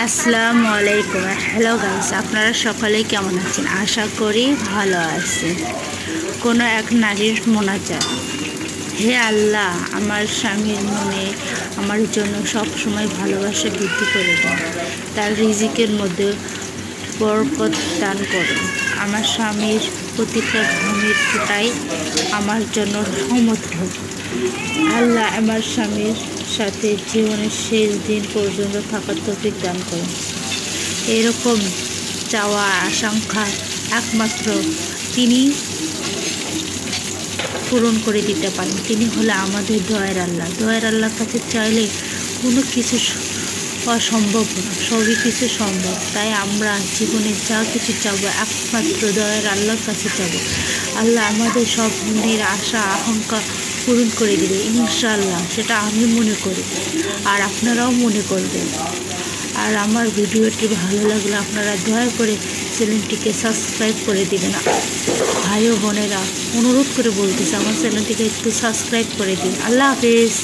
আসসালামু আলাইকুম। Hello guys, আপনারা সকলে কেমন আছেন? আশা করি ভালো আছেন। কোনো এক নারীর মোনাজাত। হে আল্লাহ, আমার স্বামীর মনে আমার জন্য সব সময় ভালোবাসা বৃদ্ধি করে দিন। তার রিজিকের মধ্যে বরকত দান করুন। আমার স্বামীর প্রতিটা ঘামের ফোঁটাই আমার জন্য রহমত হোক। আল্লাহ আমার স্বামীর সাথে জীবনের শেষ দিন পর্যন্ত থাকার তৌফিক দান করুন। এরকম চাওয়া আকাঙ্ক্ষা একমাত্র তিনি পূরণ করে দিতে পারেন। তিনি হলো আমাদের দয়ার আল্লাহ। দয়ার আল্লাহর কাছে চাইলে কোনো কিছু অসম্ভব না, সবই কিছু সম্ভব। তাই আমরা জীবনে যা কিছু চাবো একমাত্র দয়ার আল্লাহর কাছে চাবো। আল্লাহ আমাদের সব মনের আশা আকাঙ্ক্ষা পূরণ করে দেবে ইনশাআল্লাহ, সেটা আমি মনে করি, আর আপনারাও মনে করবেন। আর আমার ভিডিওটি ভালো লাগলে আপনারা দয়া করে চ্যানেলটিকে সাবস্ক্রাইব করে দেবেন। ভাই ও বোনেরা, অনুরোধ করে বলতেছে আমার চ্যানেলটিকে একটু সাবস্ক্রাইব করে দিন। আল্লাহ হাফেজ।